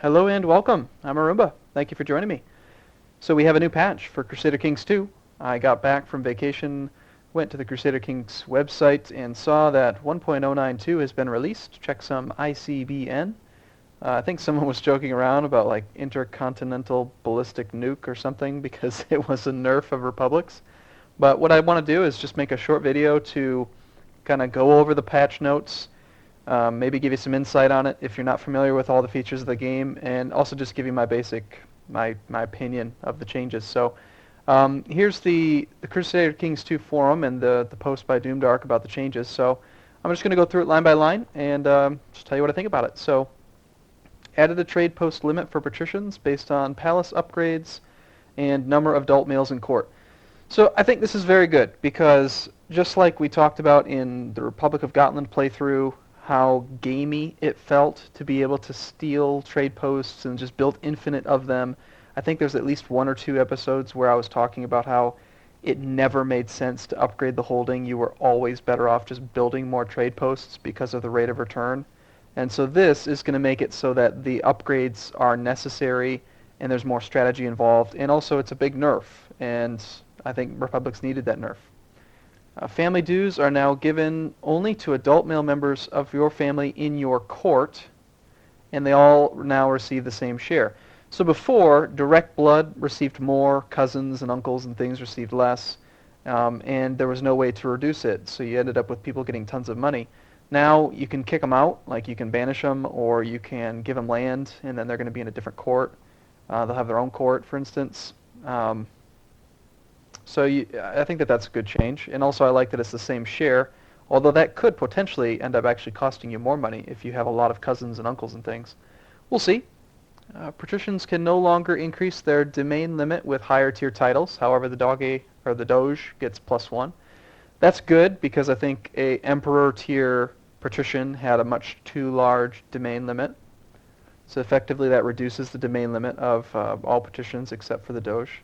Hello and welcome. I'm Arumba. Thank you for joining me. So we have a new patch for Crusader Kings 2. I got back from vacation, went to the Crusader Kings website, and saw that 1.092 has been released. Check some ICBN. I think someone was joking around about like intercontinental ballistic nuke or something because it was a nerf of republics. But what I want to do is just make a short video to kind of go over the patch notes, maybe give you some insight on it if you're not familiar with all the features of the game, and also just give you my opinion of the changes. So here's the Crusader Kings 2 forum and the post by Doomdark about the changes. So I'm just going to go through it line by line and just tell you what I think about it. So added a trade post limit for patricians based on palace upgrades and number of adult males in court. So I think this is very good because just like we talked about in the Republic of Gotland playthrough, how gamey it felt to be able to steal trade posts and just build infinite of them. I think there's at least one or two episodes where I was talking about how it never made sense to upgrade the holding. You were always better off just building more trade posts because of the rate of return. And so this is going to make it so that the upgrades are necessary and there's more strategy involved. And also it's a big nerf, and I think Republics needed that nerf. Family dues are now given only to adult male members of your family in your court, and they all now receive the same share. So before, direct blood received more, cousins and uncles and things received less, and there was no way to reduce it, so you ended up with people getting tons of money. Now you can kick them out, like you can banish them, or you can give them land, and then they're going to be in a different court. They'll have their own court, for instance. So I think that that's a good change, and also I like that it's the same share, although that could potentially end up actually costing you more money if you have a lot of cousins and uncles and things. We'll see. Patricians can no longer increase their domain limit with higher tier titles. However, the Doge gets +1. That's good because I think a Emperor tier patrician had a much too large domain limit. So effectively that reduces the domain limit of all patricians except for the Doge.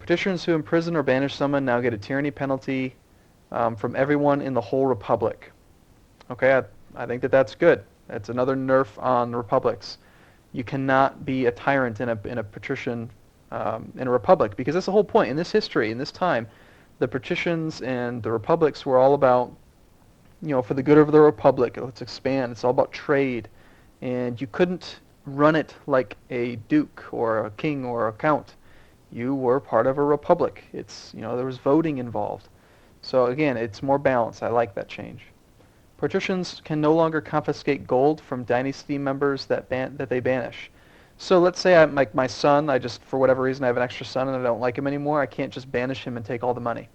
Patricians who imprison or banish someone now get a tyranny penalty from everyone in the whole republic. Okay, I think that that's good. That's another nerf on republics. You cannot be a tyrant in a patrician in a republic, because that's the whole point. In this history, in this time, the patricians and the republics were all about, for the good of the republic, let's expand. It's all about trade, and you couldn't run it like a duke or a king or a count. You were part of a republic. There was voting involved. So again, it's more balanced. I like that change. Patricians can no longer confiscate gold from dynasty members that they banish. So let's say my son, for whatever reason, I have an extra son and I don't like him anymore. I can't just banish him and take all the money.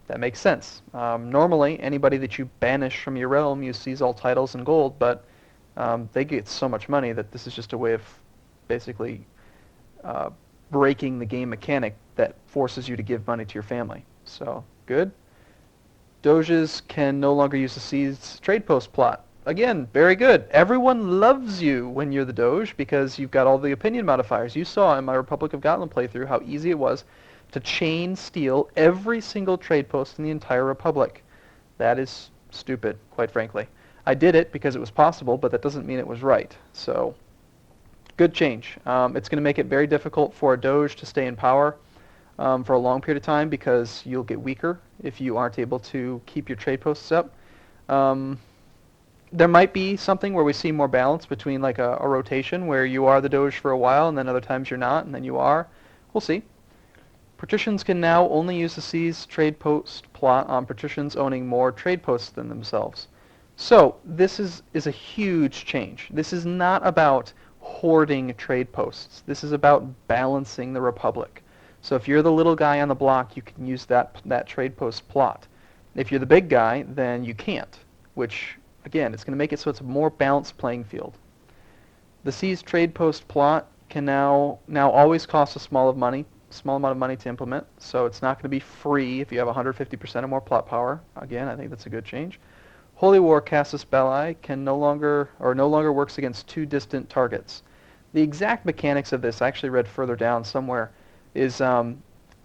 That makes sense. Normally, anybody that you banish from your realm, you seize all titles and gold, but they get so much money that this is just a way of basically breaking the game mechanic that forces you to give money to your family. So, good. Doges can no longer use the seized trade post plot. Again, very good. Everyone loves you when you're the Doge because you've got all the opinion modifiers. You saw in my Republic of Gotland playthrough how easy it was to chain steal every single trade post in the entire Republic. That is stupid, quite frankly. I did it because it was possible, but that doesn't mean it was right. So, good change. It's going to make it very difficult for a Doge to stay in power for a long period of time because you'll get weaker if you aren't able to keep your trade posts up. There might be something where we see more balance between like a rotation where you are the Doge for a while and then other times you're not and then you are. We'll see. Patricians can now only use the seized trade post plot on patricians owning more trade posts than themselves. So this is a huge change. This is not about hoarding trade posts. This is about balancing the republic. So if you're the little guy on the block, you can use that trade post plot. If you're the big guy, then you can't, which, again, it's going to make it so it's a more balanced playing field. The seized trade post plot can now always cost a small amount of money to implement, so it's not going to be free if you have 150% or more plot power. Again, I think that's a good change. Holy War Casus Belli can no longer works against two distant targets. The exact mechanics of this, I actually read further down somewhere, is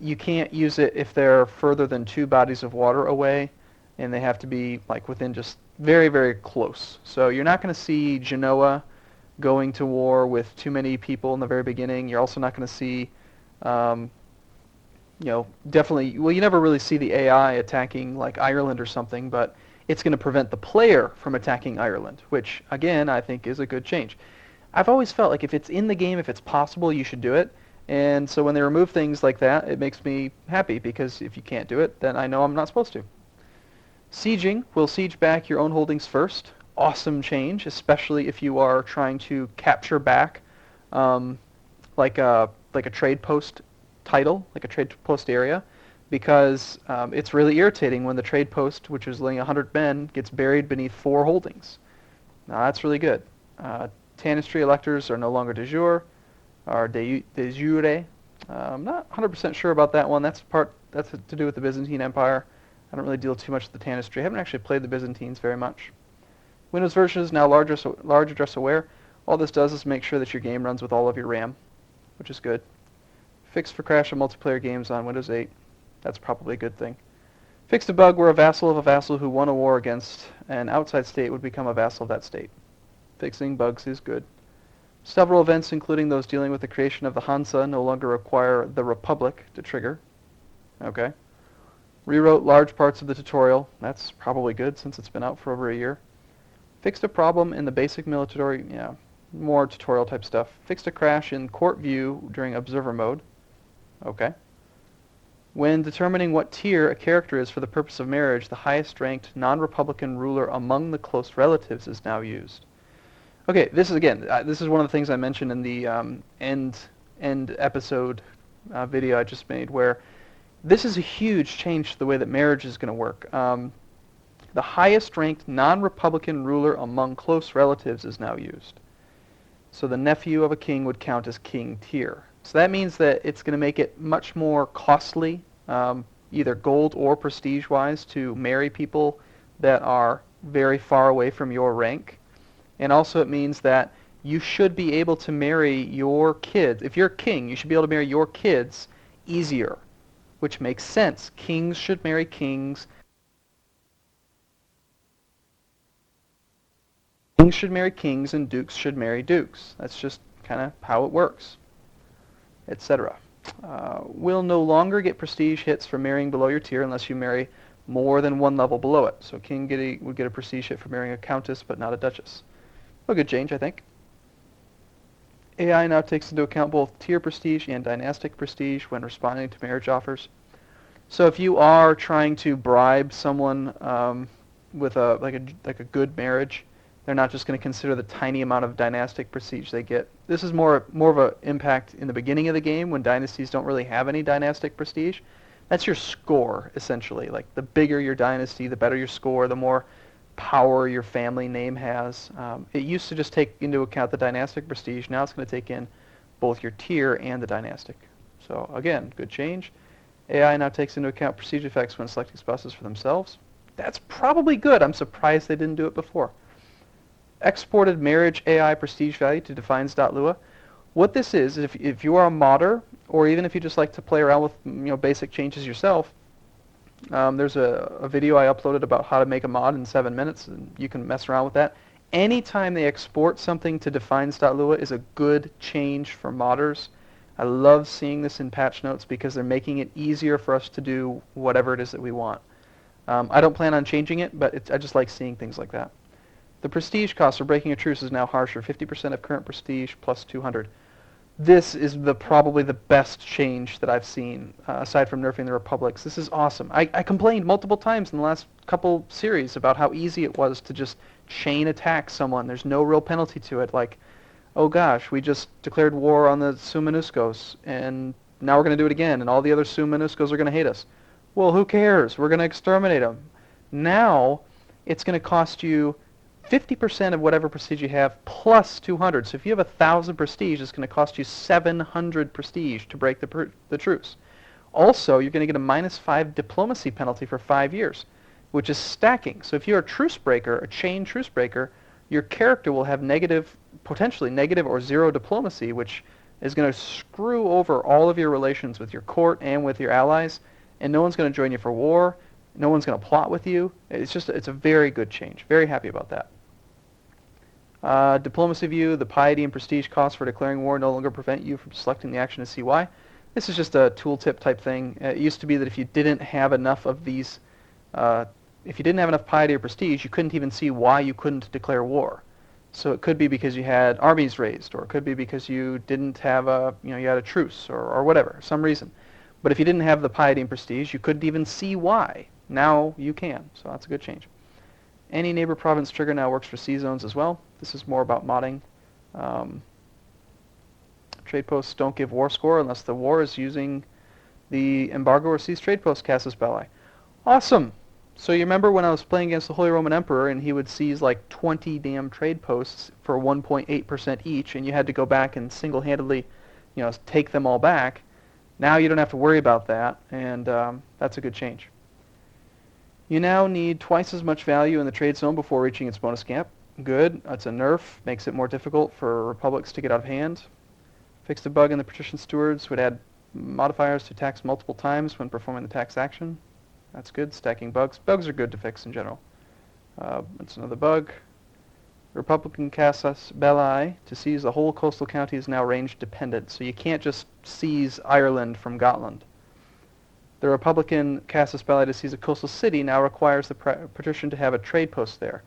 you can't use it if they're further than 2 bodies of water away, and they have to be like within just very, very close. So you're not going to see Genoa going to war with too many people in the very beginning. You're also not going to see, um, definitely, well, you never really see the AI attacking like Ireland or something, but it's going to prevent the player from attacking Ireland, which, again, I think is a good change. I've always felt like if it's in the game, if it's possible, you should do it. And so when they remove things like that, it makes me happy, because if you can't do it, then I know I'm not supposed to. Sieging will siege back your own holdings first. Awesome change, especially if you are trying to capture back um, like a trade post title, like a trade post area, because it's really irritating when the trade post, which is laying 100 men, gets buried beneath 4 holdings. Now that's really good. Tanistry electors are no longer de jure, or de jure. I'm not 100% sure about that one. That's to do with the Byzantine Empire. I don't really deal too much with the Tanistry. I haven't actually played the Byzantines very much. Windows version is now large address aware. All this does is make sure that your game runs with all of your RAM, which is good. Fixed for crash of multiplayer games on Windows 8. That's probably a good thing. Fixed a bug where a vassal of a vassal who won a war against an outside state would become a vassal of that state. Fixing bugs is good. Several events, including those dealing with the creation of the Hansa, no longer require the Republic to trigger. Okay. Rewrote large parts of the tutorial. That's probably good since it's been out for over a year. Fixed a problem in the basic military, more tutorial type stuff. Fixed a crash in court view during observer mode. Okay. When determining what tier a character is for the purpose of marriage, the highest ranked non-Republican ruler among the close relatives is now used. Okay, this is one of the things I mentioned in the end episode video I just made, where this is a huge change to the way that marriage is going to work. The highest ranked non-Republican ruler among close relatives is now used. So the nephew of a king would count as king tier. So that means that it's going to make it much more costly, either gold or prestige-wise, to marry people that are very far away from your rank. And also it means that you should be able to marry your kids. If you're a king, you should be able to marry your kids easier, which makes sense. Kings should marry kings. Kings should marry kings, and dukes should marry dukes. That's just kind of how it works, etc. Will no longer get prestige hits for marrying below your tier unless you marry more than one level below it. So king would get a prestige hit for marrying a countess, but not a duchess. A good change, I think. AI now takes into account both tier prestige and dynastic prestige when responding to marriage offers. So if you are trying to bribe someone with a good marriage, they're not just going to consider the tiny amount of dynastic prestige they get. This is more of an impact in the beginning of the game when dynasties don't really have any dynastic prestige. That's your score, essentially. Like, the bigger your dynasty, the better your score, the more power your family name has. It used to just take into account the dynastic prestige. Now it's going to take in both your tier and the dynastic. So again, good change. AI now takes into account prestige effects when selecting spouses for themselves. That's probably good. I'm surprised they didn't do it before. Exported marriage AI prestige value to defines.lua. What this is if you are a modder, or even if you just like to play around with basic changes yourself, there's a video I uploaded about how to make a mod in 7 minutes, and you can mess around with that. Anytime they export something to defines.lua is a good change for modders. I love seeing this in patch notes because they're making it easier for us to do whatever it is that we want. I don't plan on changing it, but I just like seeing things like that. The prestige cost for breaking a truce is now harsher, 50% of current prestige plus 200. This is probably the best change that I've seen, aside from nerfing the republics. This is awesome. I complained multiple times in the last couple series about how easy it was to just chain attack someone. There's no real penalty to it. Like, oh gosh, we just declared war on the Sumanuskos, and now we're going to do it again, and all the other Sumanuskos are going to hate us. Well, who cares? We're going to exterminate them. Now, it's going to cost you 50% of whatever prestige you have plus 200. So if you have 1,000 prestige, it's going to cost you 700 prestige to break the truce. Also, you're going to get a -5 diplomacy penalty for 5 years, which is stacking. So if you're a truce breaker, a chain truce breaker, your character will have potentially negative or 0 diplomacy, which is going to screw over all of your relations with your court and with your allies, and no one's going to join you for war. No one's going to plot with you. It's a very good change. Very happy about that. Diplomacy view, the piety and prestige costs for declaring war no longer prevent you from selecting the action to see why. This is just a tooltip type thing. It used to be that if you didn't have enough of these, if you didn't have enough piety or prestige, you couldn't even see why you couldn't declare war. So it could be because you had armies raised, or it could be because you didn't have you had a truce, or whatever, some reason. But if you didn't have the piety and prestige, you couldn't even see why. Now you can, so that's a good change. Any neighbor province trigger now works for sea zones as well. This is more about modding. Trade posts don't give war score unless the war is using the embargo or cease trade post casus belli. Awesome! So you remember when I was playing against the Holy Roman Emperor and he would seize like 20 damn trade posts for 1.8% each, and you had to go back and single-handedly, take them all back. Now you don't have to worry about that, and that's a good change. You now need twice as much value in the trade zone before reaching its bonus cap. Good. That's a nerf. Makes it more difficult for republics to get out of hand. Fixed a bug in the patrician stewards. Would add modifiers to tax multiple times when performing the tax action. That's good. Stacking bugs. Bugs are good to fix in general. That's another bug. Republican casus belli. To seize the whole coastal county is now range dependent. So you can't just seize Ireland from Gotland. The Republican casus belli to seize a coastal city now requires the patrician to have a trade post there.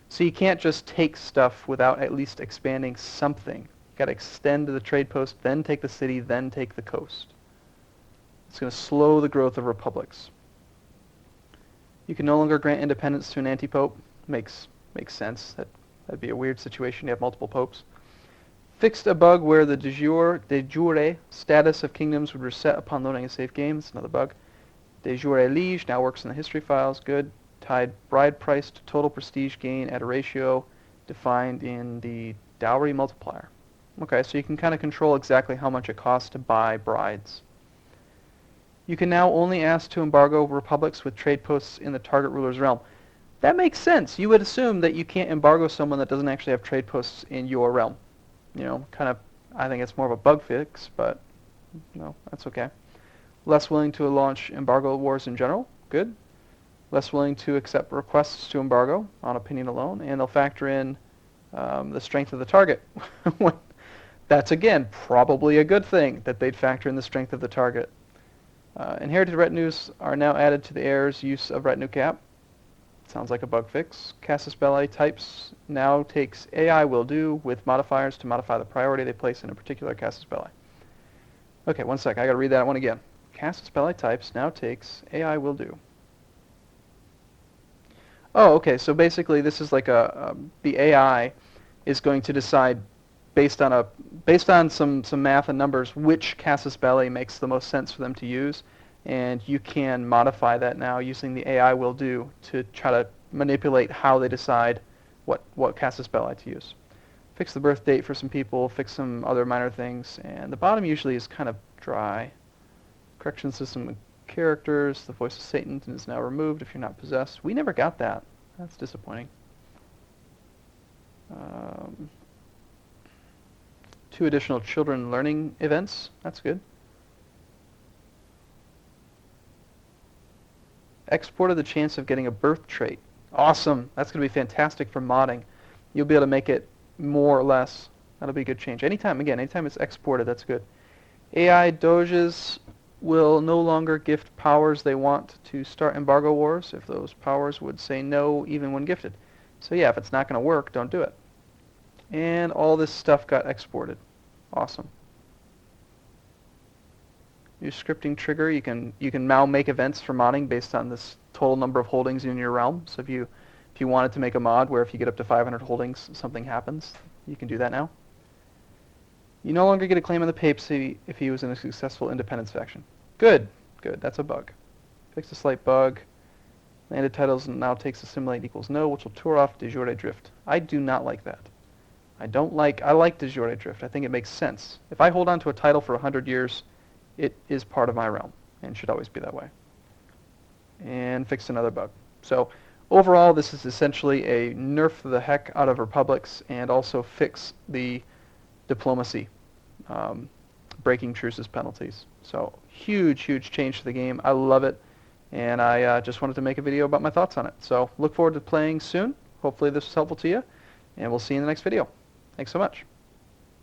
So you can't just take stuff without at least expanding something. You've got to extend to the trade post, then take the city, then take the coast. It's going to slow the growth of republics. You can no longer grant independence to an anti-pope. Makes sense. That'd be a weird situation. You have multiple popes. Fixed a bug where the de jure status of kingdoms would reset upon loading a save game. That's another bug. De jure liege now works in the history files. Good. Tied bride price to total prestige gain at a ratio defined in the dowry multiplier. Okay, so you can kind of control exactly how much it costs to buy brides. You can now only ask to embargo republics with trade posts in the target ruler's realm. That makes sense. You would assume that you can't embargo someone that doesn't actually have trade posts in your realm. I think it's more of a bug fix, but no, that's okay. Less willing to launch embargo wars in general. Good. Less willing to accept requests to embargo on opinion alone, and they'll factor in the strength of the target. That's, again, probably a good thing that they'd factor in the strength of the target. Inherited retinues are now added to the heir's use of retinue cap. Sounds like a bug fix. Casus belli types now takes AI will do with modifiers to modify the priority they place in a particular casus belli. Okay, one sec. I got to read that one again. Casus belli types now takes AI will do. Oh, okay. So basically, this is like the AI is going to decide based on some math and numbers which casus belli makes the most sense for them to use. And you can modify that now using the AI will do to try to manipulate how they decide what casus belli to use. Fix the birth date for some people, fix some other minor things, and the bottom usually is kind of dry. Correction system of characters, the voice of Satan is now removed if you're not possessed. We never got that. That's disappointing. 2 additional children learning events. That's good. Exported the chance of getting a birth trait. Awesome. That's going to be fantastic for modding. You'll be able to make it more or less. That'll be a good change. Anytime it's exported, that's good. AI doges will no longer gift powers they want to start embargo wars if those powers would say no even when gifted. So yeah, if it's not going to work, don't do it. And all this stuff got exported. Awesome. New scripting trigger, you can now make events for modding based on this total number of holdings in your realm. So if you wanted to make a mod where if you get up to 500 holdings, something happens, you can do that now. You no longer get a claim on the papacy if he was in a successful independence faction. Good. That's a bug. Fix a slight bug. Landed titles now takes assimilate equals no, which will tour off de jure drift. I do not like that. I like de jure drift. I think it makes sense. If I hold on to a title for 100 years, it is part of my realm and should always be that way. And fix another bug. So overall, this is essentially a nerf the heck out of republics and also fix the diplomacy, breaking truces penalties. So huge change to the game. I love it, and I just wanted to make a video about my thoughts on it. So look forward to playing soon. Hopefully this was helpful to you. and we'll see you in the next video. Thanks so much.